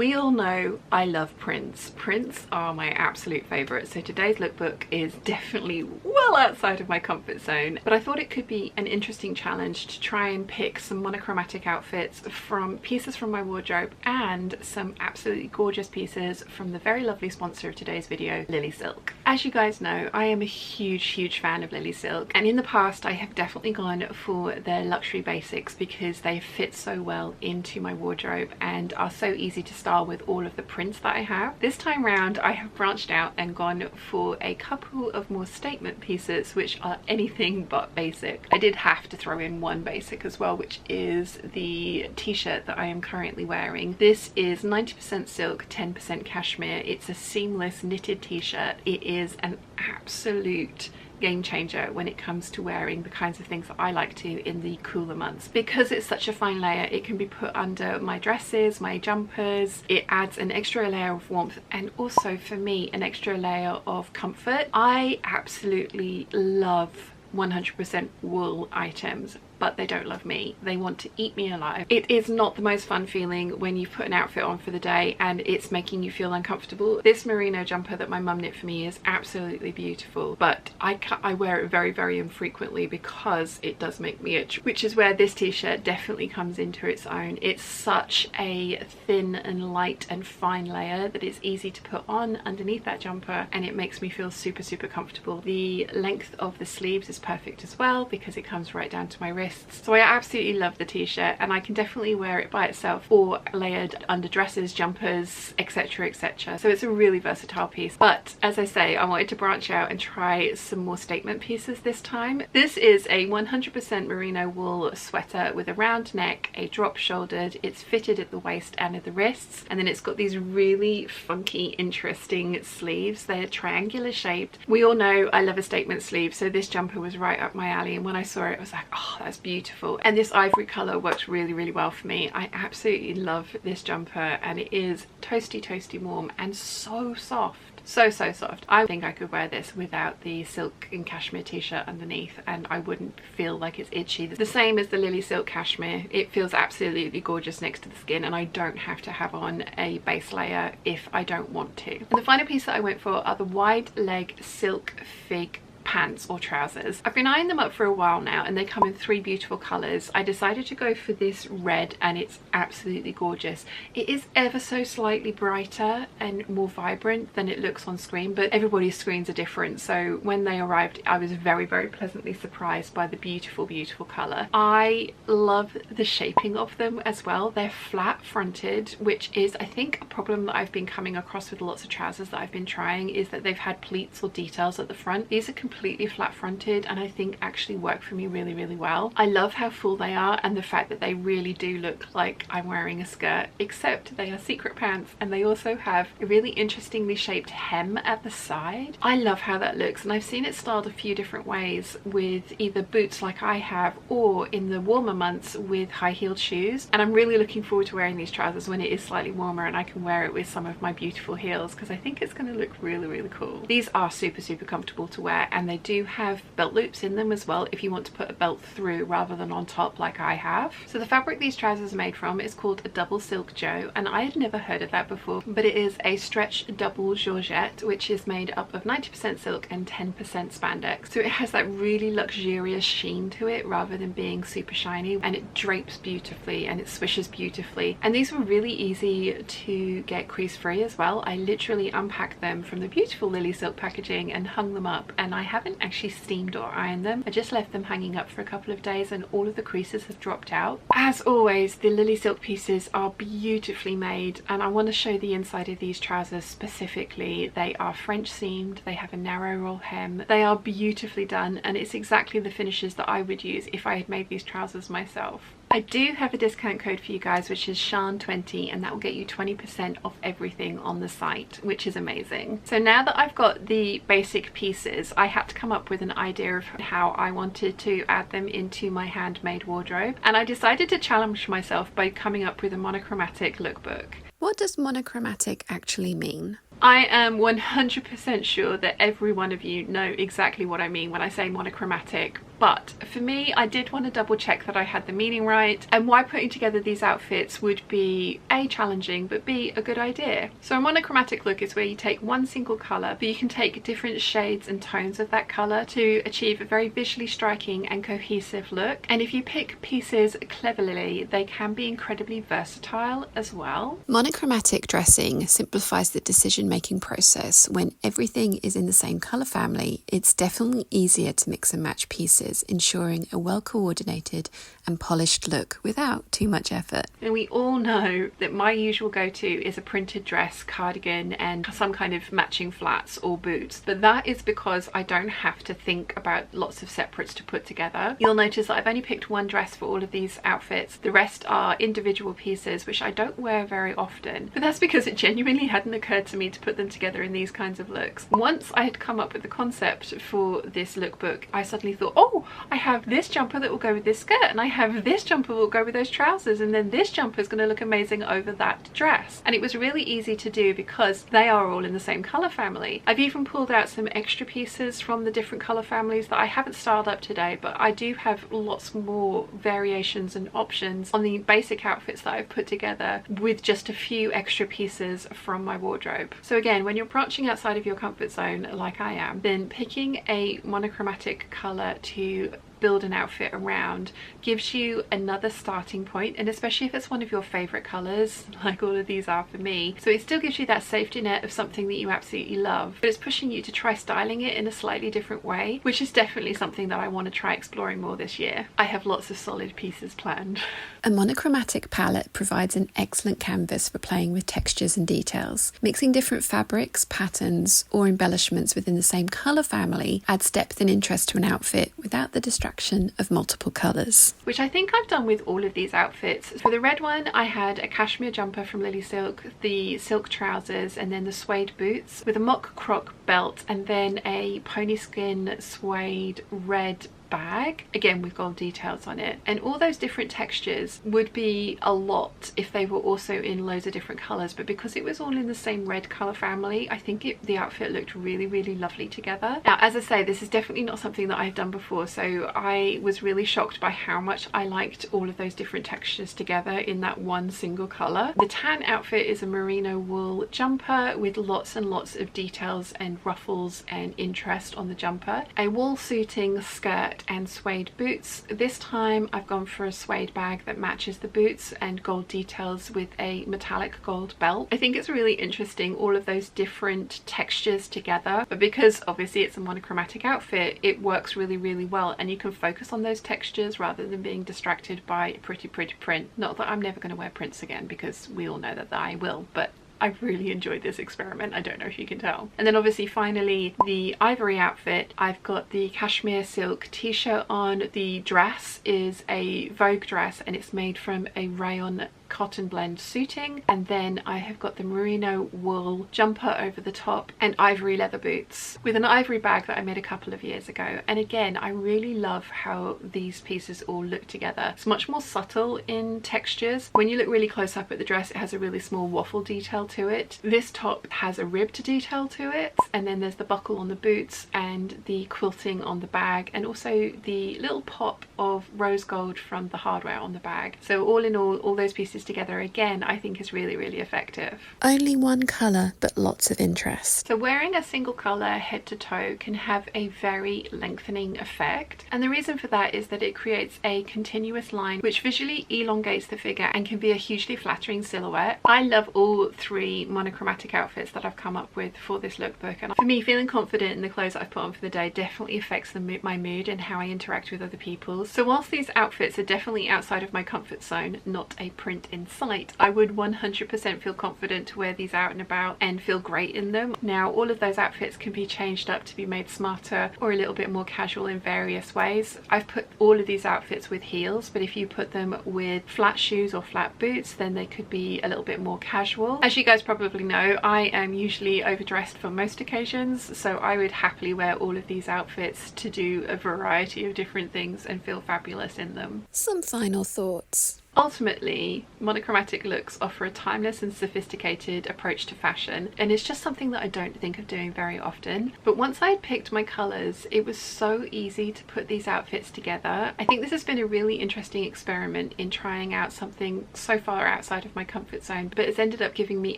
We all know I love prints. Prints are my absolute favourite, so today's lookbook is definitely well outside of my comfort zone, but I thought it could be an interesting challenge to try and pick some monochromatic outfits from pieces from my wardrobe and some absolutely gorgeous pieces from the very lovely sponsor of today's video, Lily Silk. As you guys know, I am a huge fan of Lily Silk, and in the past I have definitely gone for their luxury basics because they fit so well into my wardrobe and are so easy to style with all of the prints that I have. This time round I have branched out and gone for a couple of more statement pieces which are anything but basic. I did have to throw in one basic as well, which is the t-shirt that I am currently wearing. This is 90% silk, 10% cashmere. It's a seamless knitted t-shirt. It is an absolute game changer when it comes to wearing the kinds of things that I like to in the cooler months. Because it's such a fine layer, it can be put under my dresses, my jumpers. It adds an extra layer of warmth and also for me an extra layer of comfort. I absolutely love 100% wool items, but they don't love me. They want to eat me alive. It is not the most fun feeling when you've put an outfit on for the day and it's making you feel uncomfortable. This merino jumper that my mum knit for me is absolutely beautiful, but I wear it very infrequently because it does make me itch, which is where this t-shirt definitely comes into its own. It's such a thin and light and fine layer that it's easy to put on underneath that jumper and it makes me feel super comfortable. The length of the sleeves is perfect as well because it comes right down to my wrist. So I absolutely love the t-shirt and I can definitely wear it by itself or layered under dresses, jumpers, etc. So it's a really versatile piece. But as I say, I wanted to branch out and try some more statement pieces this time. This is a 100% merino wool sweater with a round neck, a drop shouldered. It's fitted at the waist and at the wrists, and then it's got these really funky, interesting sleeves. They're triangular shaped. We all know I love a statement sleeve, so this jumper was right up my alley, and when I saw it I was like, oh, that's beautiful. And this ivory color works really well for me. I absolutely love this jumper and it is toasty warm and so soft. So soft. I think I could wear this without the silk and cashmere t-shirt underneath and I wouldn't feel like it's itchy. The same as the Lily Silk cashmere. It feels absolutely gorgeous next to the skin and I don't have to have on a base layer if I don't want to. And the final piece that I went for are the wide leg silk fig pants or trousers. I've been eyeing them up for a while now and they come in three beautiful colours. I decided to go for this red and it's absolutely gorgeous. It is ever so slightly brighter and more vibrant than it looks on screen, but everybody's screens are different, so when they arrived I was very pleasantly surprised by the beautiful colour. I love the shaping of them as well. They're flat fronted, which is I think a problem that I've been coming across with lots of trousers that I've been trying, is that they've had pleats or details at the front. These are completely flat fronted and I think actually work for me really well. I love how full they are and the fact that they really do look like I'm wearing a skirt, except they are secret pants and they also have a really interestingly shaped hem at the side. I love how that looks and I've seen it styled a few different ways, with either boots like I have or in the warmer months with high-heeled shoes, and I'm really looking forward to wearing these trousers when it is slightly warmer and I can wear it with some of my beautiful heels because I think it's going to look really cool. These are super comfortable to wear and they do have belt loops in them as well if you want to put a belt through rather than on top like I have. So the fabric these trousers are made from is called a double silk joe and I had never heard of that before, but it is a stretch double georgette which is made up of 90% silk and 10% spandex. So it has that really luxurious sheen to it rather than being super shiny, and it drapes beautifully and it swishes beautifully, and these were really easy to get crease free as well. I literally unpacked them from the beautiful Lily Silk packaging and hung them up, and I haven't actually steamed or ironed them. I just left them hanging up for a couple of days and all of the creases have dropped out. As always, the Lily Silk pieces are beautifully made and I want to show the inside of these trousers specifically. They are French seamed, they have a narrow roll hem, they are beautifully done, and it's exactly the finishes that I would use if I had made these trousers myself. I do have a discount code for you guys, which is Sewn20, and that will get you 20% off everything on the site, which is amazing. So now that I've got the basic pieces, I had to come up with an idea of how I wanted to add them into my handmade wardrobe, and I decided to challenge myself by coming up with a monochromatic lookbook. What does monochromatic actually mean? I am 100% sure that every one of you know exactly what I mean when I say monochromatic. But for me, I did want to double check that I had the meaning right and why putting together these outfits would be A, challenging, but B, a good idea. So a monochromatic look is where you take one single colour, but you can take different shades and tones of that colour to achieve a very visually striking and cohesive look. And if you pick pieces cleverly, they can be incredibly versatile as well. Monochromatic dressing simplifies the decision-making process. When everything is in the same colour family, it's definitely easier to mix and match pieces, ensuring a well-coordinated and polished look without too much effort. And we all know that my usual go-to is a printed dress, cardigan, and some kind of matching flats or boots. But that is because I don't have to think about lots of separates to put together. You'll notice that I've only picked one dress for all of these outfits. The rest are individual pieces, which I don't wear very often. But that's because it genuinely hadn't occurred to me to put them together in these kinds of looks. Once I had come up with the concept for this lookbook, I suddenly thought, oh, I have this jumper that will go with this skirt, and I have this jumper that will go with those trousers, and then this jumper is going to look amazing over that dress. And it was really easy to do because they are all in the same colour family. I've even pulled out some extra pieces from the different colour families that I haven't styled up today, but I do have lots more variations and options on the basic outfits that I've put together with just a few extra pieces from my wardrobe. So again, when you're branching outside of your comfort zone like I am, then picking a monochromatic colour to build an outfit around gives you another starting point, and especially if it's one of your favorite colors like all of these are for me. So it still gives you that safety net of something that you absolutely love, but it's pushing you to try styling it in a slightly different way, which is definitely something that I want to try exploring more this year. I have lots of solid pieces planned. A monochromatic palette provides an excellent canvas for playing with textures and details. Mixing different fabrics, patterns, or embellishments within the same colour family adds depth and interest to an outfit without the distraction of multiple colours. Which I think I've done with all of these outfits. For the red one, I had a cashmere jumper from Lily Silk, the silk trousers, and then the suede boots with a mock croc belt, and then a pony skin suede red bag, again with gold details on it. And all those different textures would be a lot if they were also in loads of different colours, but because it was all in the same red colour family, I think the outfit looked really, really lovely together. Now, as I say, this is definitely not something that I've done before, so I was really shocked by how much I liked all of those different textures together in that one single colour. The tan outfit is a merino wool jumper with lots and lots of details and ruffles and interest on the jumper. A wool suiting skirt and suede boots. This time I've gone for a suede bag that matches the boots and gold details with a metallic gold belt. I think it's really interesting, all of those different textures together, but because obviously it's a monochromatic outfit, it works really, really well, and you can focus on those textures rather than being distracted by a pretty print. Not that I'm never going to wear prints again, because we all know that I will, but I really enjoyed this experiment. I don't know if you can tell. And then obviously finally the Ivory outfit, I've got the cashmere silk t-shirt on. The dress is a Vogue dress and it's made from a Rayon cotton blend suiting, and then I have got the merino wool jumper over the top and ivory leather boots with an ivory bag that I made a couple of years ago. And again, I really love how these pieces all look together. It's much more subtle in textures. When you look really close up at the dress, it has a really small waffle detail to it. This top has a ribbed detail to it, and then there's the buckle on the boots and the quilting on the bag, and also the little pop of rose gold from the hardware on the bag. So all in all those pieces together again I think is really, really effective. Only one colour but lots of interest. So wearing a single colour head to toe can have a very lengthening effect, and the reason for that is that it creates a continuous line which visually elongates the figure and can be a hugely flattering silhouette. I love all three monochromatic outfits that I've come up with for this lookbook, and for me, feeling confident in the clothes that I've put on for the day definitely affects my mood and how I interact with other people. So whilst these outfits are definitely outside of my comfort zone, not a print in sight, I would 100% feel confident to wear these out and about and feel great in them. Now, all of those outfits can be changed up to be made smarter or a little bit more casual in various ways. I've put all of these outfits with heels, but if you put them with flat shoes or flat boots, then they could be a little bit more casual. As you guys probably know, I am usually overdressed for most occasions, so I would happily wear all of these outfits to do a variety of different things and feel fabulous in them. Some final thoughts. Ultimately, monochromatic looks offer a timeless and sophisticated approach to fashion, and it's just something that I don't think of doing very often. But once I had picked my colours, it was so easy to put these outfits together. I think this has been a really interesting experiment in trying out something so far outside of my comfort zone, but it's ended up giving me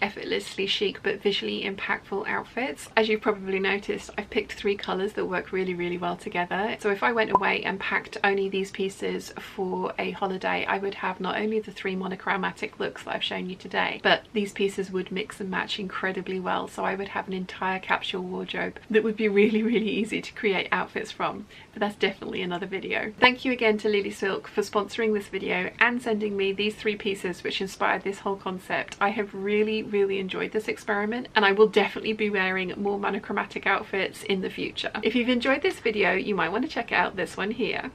effortlessly chic but visually impactful outfits. As you've probably noticed, I've picked 3 colours that work really, really well together. So if I went away and packed only these pieces for a holiday, I would have not only the 3 monochromatic looks that I've shown you today, but these pieces would mix and match incredibly well. So I would have an entire capsule wardrobe that would be really, really easy to create outfits from. But that's definitely another video. Thank you again to Lily Silk for sponsoring this video and sending me these 3 pieces which inspired this whole concept. I have really, really enjoyed this experiment, and I will definitely be wearing more monochromatic outfits in the future. If you've enjoyed this video, you might want to check out this one here.